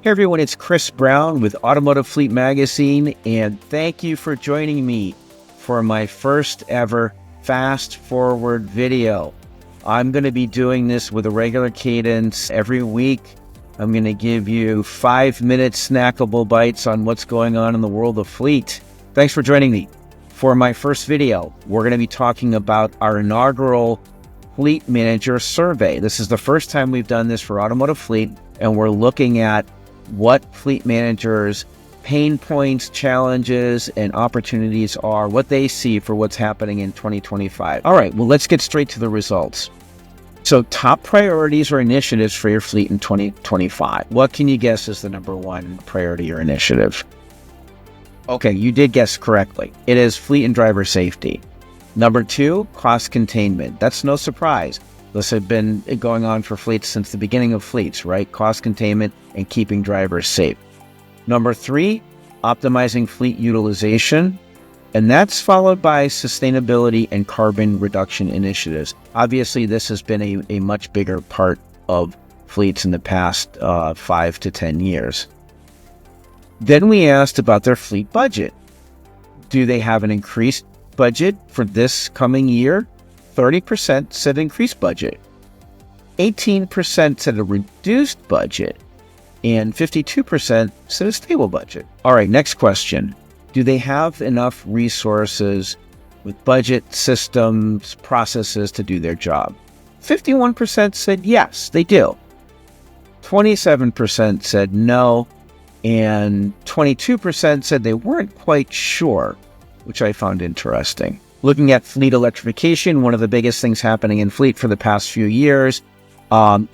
Hey everyone, it's Chris Brown with Automotive Fleet Magazine, and thank you for joining me for my first ever fast forward video. I'm going to be doing this with a regular cadence every week. I'm going to give you 5-minute snackable bites on what's going on in the world of fleet. Thanks for joining me. For my first video, we're going to be talking about our inaugural Fleet Manager Survey. This is the first time we've done this for Automotive Fleet, and we're looking at what fleet managers' pain points, challenges, and opportunities are, what they see for what's happening in 2025. All right, well, let's get straight to the results. So top priorities or initiatives for your fleet in 2025. What can you guess is the number one priority or initiative? Okay, you did guess correctly. It is fleet and driver safety. Number two, cost containment. That's no surprise. This has been going on for fleets since the beginning of fleets, right? Cost containment and keeping drivers safe. Number three, optimizing fleet utilization. And that's followed by sustainability and carbon reduction initiatives. Obviously, this has been a much bigger part of fleets in the past 5 to 10 years. Then we asked about their fleet budget. Do they have an increased budget for this coming year? 30% said increased budget, 18% said a reduced budget, and 52% said a stable budget. All right, next question. Do they have enough resources with budget, systems, processes to do their job? 51% said yes, they do. 27% said no, and 22% said they weren't quite sure, which I found interesting. Looking at fleet electrification, one of the biggest things happening in fleet for the past few years.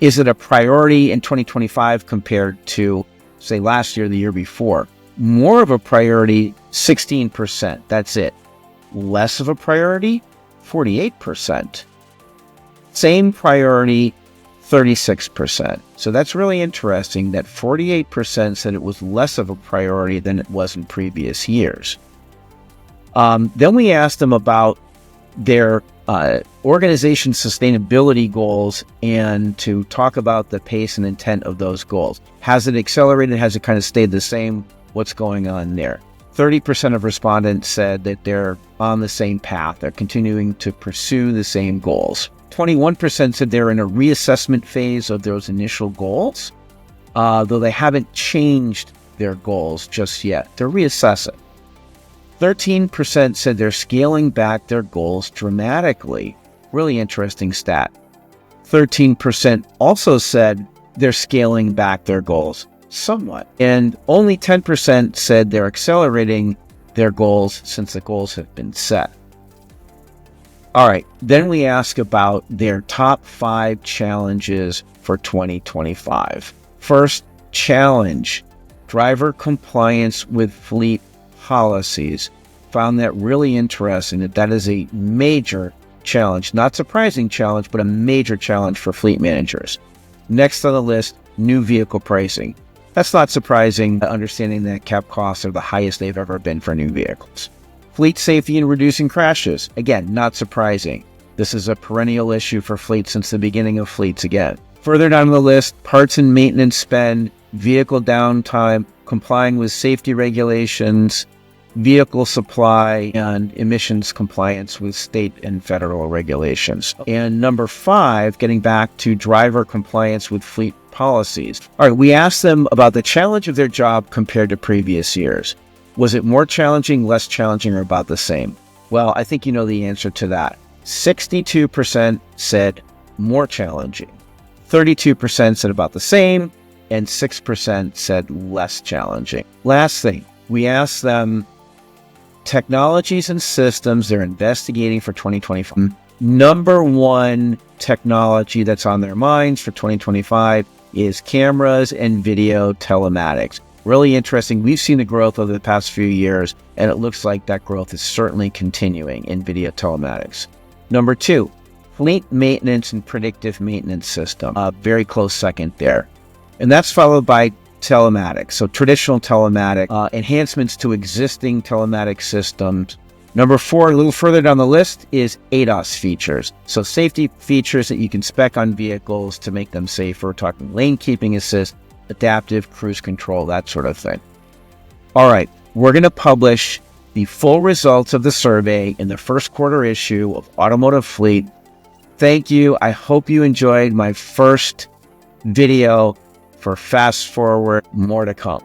Is it a priority in 2025 compared to, say, last year, the year before? More of a priority, 16%. That's it. Less of a priority, 48%. Same priority, 36%. So that's really interesting that 48% said it was less of a priority than it was in previous years. Then we asked them about their organization sustainability goals and to talk about the pace and intent of those goals. Has it accelerated? Has it kind of stayed the same? What's going on there? 30% of respondents said that they're on the same path. They're continuing to pursue the same goals. 21% said they're in a reassessment phase of those initial goals, though they haven't changed their goals just yet. They're reassessing. 13% said they're scaling back their goals dramatically. Really interesting stat. 13% also said they're scaling back their goals somewhat. And only 10% said they're accelerating their goals since the goals have been set. All right, then we ask about their top 5 challenges for 2025. First challenge, driver compliance with fleet policies. Found that really interesting, that is a major challenge, not surprising challenge, but a major challenge for fleet managers. Next on the list, new vehicle pricing. That's not surprising, understanding that cap costs are the highest they've ever been for new vehicles. Fleet safety and reducing crashes. Again, not surprising. This is a perennial issue for fleets since the beginning of fleets again. Further down the list, parts and maintenance spend, vehicle downtime, complying with safety regulations, vehicle supply, and emissions compliance with state and federal regulations. And number 5, getting back to driver compliance with fleet policies. All right, we asked them about the challenge of their job compared to previous years. Was it more challenging, less challenging, or about the same? Well, I think you know the answer to that. 62% said more challenging. 32% said about the same, and 6% said less challenging. Last thing, we asked them technologies and systems they're investigating for 2025. Number one technology that's on their minds for 2025 is cameras and video telematics. Really interesting. We've seen the growth over the past few years, and it looks like that growth is certainly continuing in video telematics. Number 2, fleet maintenance and predictive maintenance system. Very close second there. And that's followed by telematics. So traditional telematics, enhancements to existing telematics systems. Number 4, a little further down the list, is ADAS features. So safety features that you can spec on vehicles to make them safer. We're talking lane keeping assist, adaptive cruise control, that sort of thing. All right, we're going to publish the full results of the survey in the first quarter issue of Automotive Fleet. Thank you. I hope you enjoyed my first video for Fast Forward. More to come.